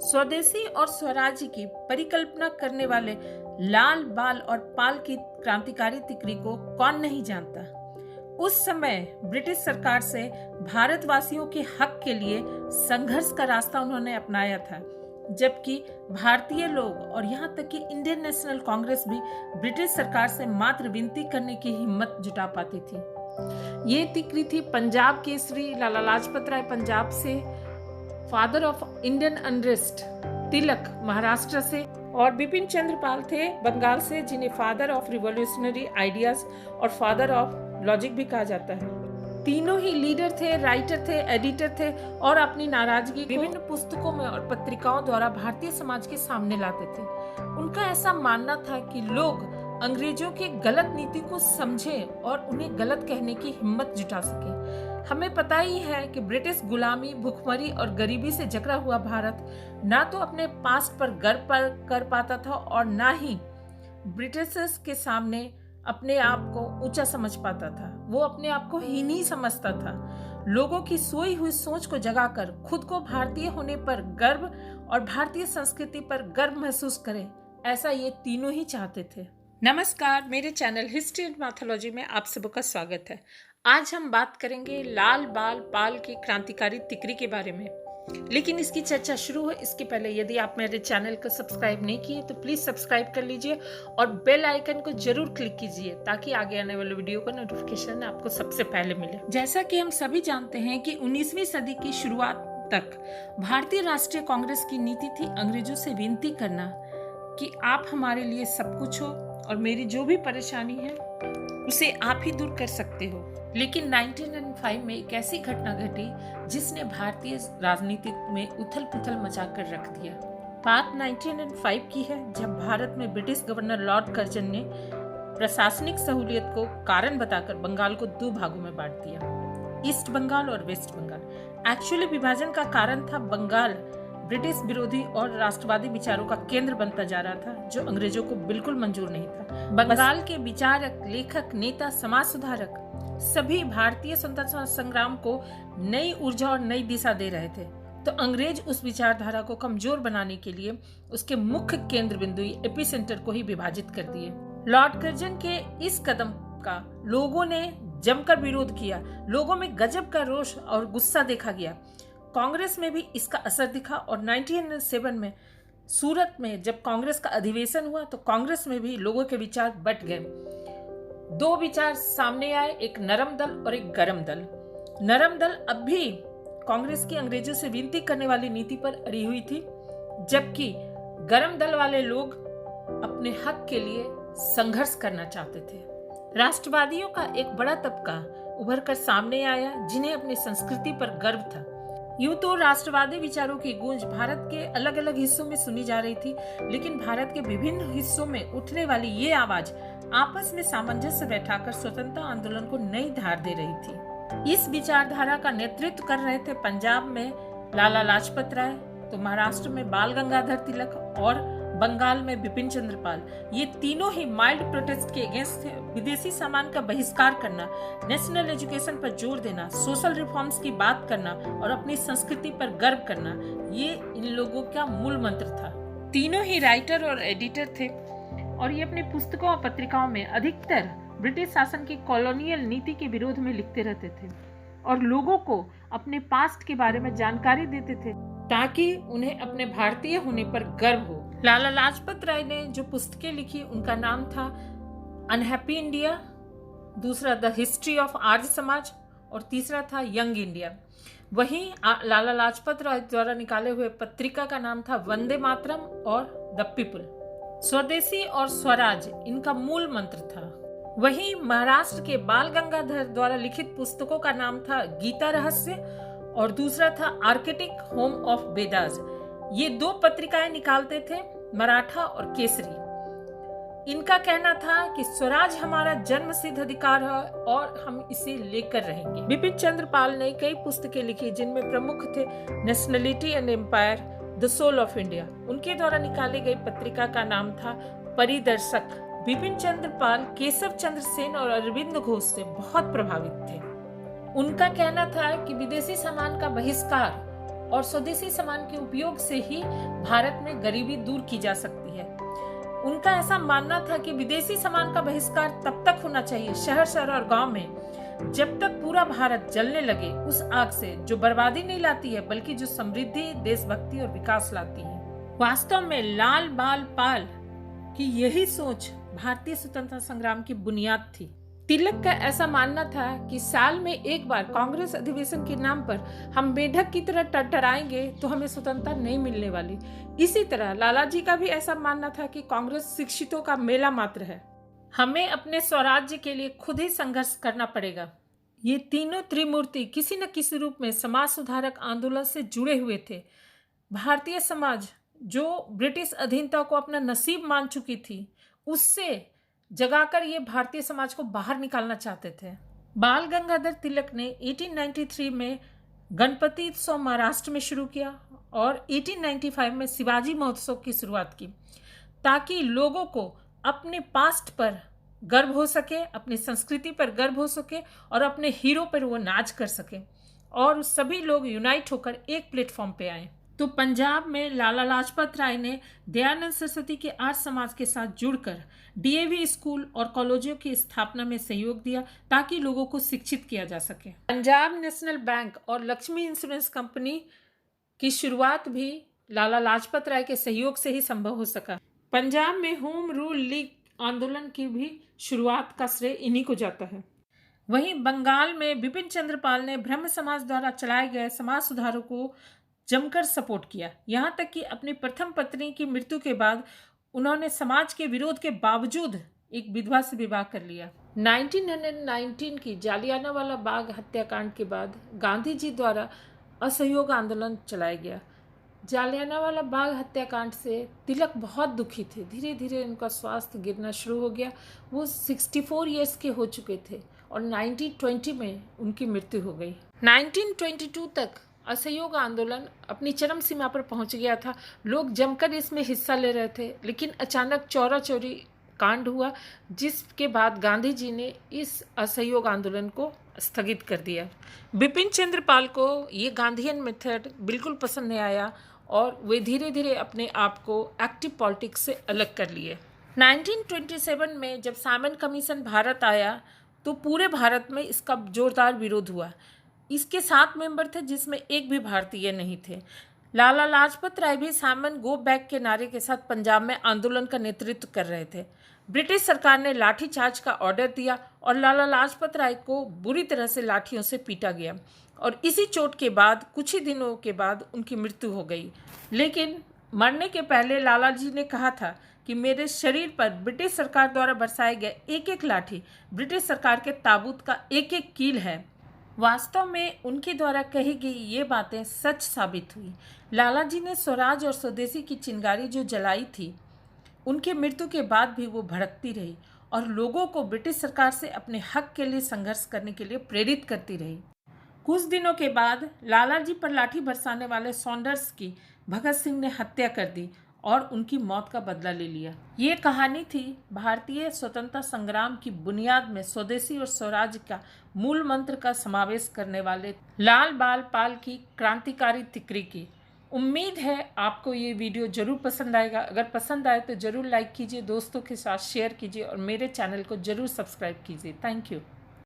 स्वदेशी और स्वराज्य की परिकल्पना करने वाले लाल बाल और पाल की क्रांतिकारी तिकड़ी को कौन नहीं जानता। उस समय ब्रिटिश सरकार से भारतवासियों के हक के लिए संघर्ष का रास्ता उन्होंने अपनाया था, जबकि भारतीय लोग और यहाँ तक कि इंडियन नेशनल कांग्रेस भी ब्रिटिश सरकार से मात्र विनती करने की हिम्मत जुटा पाती थी। ये तिकड़ी थी पंजाब केसरी लाला लाजपत राय पंजाब से, फादर ऑफ इंडियन अनरेस्ट तिलक महाराष्ट्र से, और बिपिन चंद्र पाल थे बंगाल से, जिन्हें फादर ऑफ रिवॉल्यूशनरी आइडियाज और फादर ऑफ लॉजिक भी कहा जाता है। तीनों ही लीडर थे, राइटर थे, एडिटर थे और अपनी नाराजगी विभिन्न पुस्तकों में और पत्रिकाओं द्वारा भारतीय समाज के सामने लाते थे। उनका ऐसा मानना था कि लोग अंग्रेजों की गलत नीति को समझें और उन्हें गलत कहने की हिम्मत जुटा सके। हमें पता ही है कि ब्रिटिश गुलामी, भुखमरी और गरीबी से जकड़ा हुआ भारत ना तो अपने पास्ट पर गर्व कर पाता था और ना ही ब्रिटिशर्स के सामने अपने आप को ऊंचा समझ पाता था। वो अपने आप को हीन ही समझता था। लोगों की सोई हुई सोच को जगाकर खुद को भारतीय होने पर गर्व और भारतीय संस्कृति पर गर्व महसूस करें, ऐसा ये तीनों ही चाहते थे। नमस्कार, मेरे चैनल हिस्ट्री एंड मैथोलॉजी में आप सबका स्वागत है। आज हम बात करेंगे लाल बाल पाल की क्रांतिकारी तिकड़ी के बारे में। लेकिन इसकी चर्चा शुरू हो इसके पहले यदि आप मेरे चैनल को सब्सक्राइब नहीं किए तो प्लीज सब्सक्राइब कर लीजिए और बेल आइकन को जरूर क्लिक कीजिए ताकि आगे आने वाले वीडियो का नोटिफिकेशन आपको सबसे पहले मिले। जैसा कि हम सभी जानते हैं कि 19वीं सदी की शुरुआत तक भारतीय राष्ट्रीय कांग्रेस की नीति थी अंग्रेजों से विनती करना कि आप हमारे लिए सब कुछ हो और मेरी जो भी परेशानी है उसे आप ही दूर कर सकते हो। लेकिन 1905 में एक ऐसी घटना घटी जिसने भारतीय राजनीति में उथल पुथल मचा कर रख दिया। बात 1905 की है, जब भारत में ब्रिटिश गवर्नर लॉर्ड कर्जन ने प्रशासनिक सहूलियत को कारण बताकर बंगाल को दो भागों में बांट दिया, ईस्ट बंगाल और वेस्ट बंगाल। एक्चुअली विभाजन का कारण था बंगाल ब्रिटिश विरोधी और राष्ट्रवादी विचारों का केंद्र बनता जा रहा था, जो अंग्रेजों को बिल्कुल मंजूर नहीं था। बंगाल के विचारक, लेखक, नेता, समाज सुधारक सभी भारतीय स्वतंत्रता संग्राम को नई ऊर्जा और नई दिशा दे रहे थे, तो अंग्रेज उस विचारधारा को कमजोर बनाने के लिए उसके मुख्य केंद्र बिंदु एपिसेंटर को ही विभाजित कर दिए। लॉर्ड कर्जन के इस कदम का लोगों ने जमकर विरोध किया। लोगों में गजब का रोष और गुस्सा देखा गया। कांग्रेस में भी इसका असर दिखा और 1907 में सूरत में जब कांग्रेस का अधिवेशन हुआ तो कांग्रेस में भी लोगों के विचार बट गए। दो विचार सामने आए, एक नरम दल और एक गरम दल। नरम दल अब भी कांग्रेस की अंग्रेजों से विनती करने वाली नीति पर अड़ी हुई थी, जबकि गरम दल वाले लोग अपने हक के लिए संघर्ष करना चाहते थे। राष्ट्रवादियों का एक बड़ा तबका उभर कर सामने आया जिन्हें अपनी संस्कृति पर गर्व था। यूं तो राष्ट्रवादी विचारों की गूंज भारत के अलग अलग हिस्सों में सुनी जा रही थी, लेकिन भारत के विभिन्न हिस्सों में उठने वाली ये आवाज आपस में सामंजस्य बैठाकर स्वतंत्रता आंदोलन को नई धार दे रही थी। इस विचारधारा का नेतृत्व कर रहे थे पंजाब में लाला लाजपत राय, तो महाराष्ट्र में बाल गंगाधर तिलक और बंगाल में बिपिन चंद्र पाल। ये तीनों ही माइल्ड प्रोटेस्ट के अगेंस्ट थे। विदेशी सामान का बहिष्कार करना, नेशनल एजुकेशन पर जोर देना, सोशल रिफॉर्म्स की बात करना और अपनी संस्कृति पर गर्व करना, ये इन लोगों का मूल मंत्र था। तीनों ही राइटर और एडिटर थे और ये अपनी पुस्तकों और पत्रिकाओं में अधिकतर ब्रिटिश शासन की कॉलोनियल नीति के विरोध में लिखते रहते थे और लोगों को अपने पास्ट के बारे में जानकारी देते थे ताकि उन्हें अपने भारतीय होने पर गर्व हो। लाला लाजपत राय ने जो पुस्तकें लिखी उनका नाम था अनहैप्पी इंडिया, दूसरा the history of Arya Samaj और तीसरा था यंग इंडिया। वहीं लाला लाजपत राय द्वारा निकाले हुए पत्रिका का नाम था वंदे मातरम और द पीपल। स्वदेशी और स्वराज इनका मूल मंत्र था। वहीं महाराष्ट्र के बाल गंगाधर द्वारा लिखित पुस्तकों का नाम था गीता रहस्य और दूसरा था आर्किटिक होम ऑफ वेदास। ये दो पत्रिकाएं निकालते थे, मराठा और केसरी। इनका कहना था कि स्वराज हमारा जन्म सिद्ध अधिकार है और हम इसे लेकर रहेंगे। बिपिन चंद्र पाल ने कई पुस्तकें लिखी जिनमें प्रमुख थे nationality and empire, the soul of India. उनके द्वारा निकाली गई पत्रिका का नाम था परिदर्शक। बिपिन चंद्र पाल केशव चंद्र सेन और अरविंद घोष से बहुत प्रभावित थे। उनका कहना था कि विदेशी सामान का बहिष्कार और स्वदेशी सामान के उपयोग से ही भारत में गरीबी दूर की जा सकती है। उनका ऐसा मानना था कि विदेशी सामान का बहिष्कार तब तक होना चाहिए शहर शहर और गांव में जब तक पूरा भारत जलने लगे उस आग से जो बर्बादी नहीं लाती है बल्कि जो समृद्धि, देशभक्ति और विकास लाती है। वास्तव में लाल बाल पाल की यही सोच भारतीय स्वतंत्रता संग्राम की बुनियाद थी। तिलक का ऐसा मानना था कि साल में एक बार कांग्रेस अधिवेशन के नाम पर हम मेढक की तरह टरटराएंगे तो हमें स्वतंत्रता नहीं मिलने वाली। इसी तरह लाला जी का भी ऐसा मानना था कि कांग्रेस शिक्षितों का मेला मात्र है, हमें अपने स्वराज्य के लिए खुद ही संघर्ष करना पड़ेगा। ये तीनों त्रिमूर्ति किसी न किसी रूप में समाज सुधारक आंदोलन से जुड़े हुए थे। भारतीय समाज जो ब्रिटिश अधीनता को अपना नसीब मान चुकी थी उससे जगाकर ये भारतीय समाज को बाहर निकालना चाहते थे। बाल गंगाधर तिलक ने 1893 में गणपति उत्सव महाराष्ट्र में शुरू किया और 1895 में शिवाजी महोत्सव की शुरुआत की ताकि लोगों को अपने पास्ट पर गर्व हो सके, अपनी संस्कृति पर गर्व हो सके और अपने हीरो पर वो नाच कर सके और सभी लोग यूनाइट होकर एक प्लेटफॉर्म पे आए। तो पंजाब में लाला लाजपत राय ने दयानंद सरस्वती के आर्य समाज के साथ जुड़कर डीएवी स्कूल और कॉलेजों की स्थापना में सहयोग दिया ताकि लोगों को शिक्षित किया जा सके। पंजाब नेशनल बैंक और लक्ष्मी इंश्योरेंस कंपनी की शुरुआत भी लाला लाजपत राय के सहयोग से ही संभव हो सका। पंजाब में होम रूल लीग आंदोलन की भी शुरुआत का श्रेय इन्हीं को जाता है। वहीं बंगाल में बिपिन चंद्र पाल ने ब्रह्म समाज द्वारा चलाए गए समाज सुधारों को जमकर सपोर्ट किया। यहाँ तक कि अपनी प्रथम पत्नी की मृत्यु के बाद उन्होंने समाज के विरोध के बावजूद एक विधवा से विवाह कर लिया। 1919 की जालियानवाला बाग हत्याकांड के बाद गांधी जी द्वारा असहयोग आंदोलन चलाया गया। जालियानवाला बाग हत्याकांड से तिलक बहुत दुखी थे। धीरे धीरे उनका स्वास्थ्य गिरना शुरू हो गया। वो 64 ईयर्स के हो चुके थे और 1920 में उनकी मृत्यु हो गई। 1922 तक असहयोग आंदोलन अपनी चरम सीमा पर पहुंच गया था। लोग जमकर इसमें हिस्सा ले रहे थे, लेकिन अचानक चौरा चौरी कांड हुआ जिसके बाद गांधी जी ने इस असहयोग आंदोलन को स्थगित कर दिया। बिपिन चंद्र पाल को ये गांधीयन मेथड बिल्कुल पसंद नहीं आया और वे धीरे धीरे अपने आप को एक्टिव पॉलिटिक्स से अलग कर लिए। 1927 में जब साइमन कमीशन भारत आया तो पूरे भारत में इसका जोरदार विरोध हुआ। इसके 7 मेंबर थे जिसमें एक भी भारतीय नहीं थे। लाला लाजपत राय भी साइमन गो बैक के नारे के साथ पंजाब में आंदोलन का नेतृत्व कर रहे थे। ब्रिटिश सरकार ने लाठीचार्ज का ऑर्डर दिया और लाला लाजपत राय को बुरी तरह से लाठियों से पीटा गया और इसी चोट के बाद कुछ ही दिनों के बाद उनकी मृत्यु हो गई। लेकिन मरने के पहले लाला जी ने कहा था कि मेरे शरीर पर ब्रिटिश सरकार द्वारा बरसाए गए एक एक लाठी ब्रिटिश सरकार के ताबूत का एक एक कील है। वास्तव में उनके द्वारा कही गई ये बातें सच साबित हुई। लाला जी ने स्वराज और स्वदेशी की चिंगारी जो जलाई थी, उनके मृत्यु के बाद भी वो भड़कती रही और लोगों को ब्रिटिश सरकार से अपने हक के लिए संघर्ष करने के लिए प्रेरित करती रही। कुछ दिनों के बाद लाला जी पर लाठी बरसाने वाले सॉन्डर्स की भगत सिंह ने हत्या कर दी और उनकी मौत का बदला ले लिया। ये कहानी थी भारतीय स्वतंत्रता संग्राम की बुनियाद में स्वदेशी और स्वराज का मूल मंत्र का समावेश करने वाले लाल बाल पाल की क्रांतिकारी तिकरी की। उम्मीद है आपको ये वीडियो जरूर पसंद आएगा। अगर पसंद आए तो जरूर लाइक कीजिए, दोस्तों के साथ शेयर कीजिए और मेरे चैनल को जरूर सब्सक्राइब कीजिए। Thank you.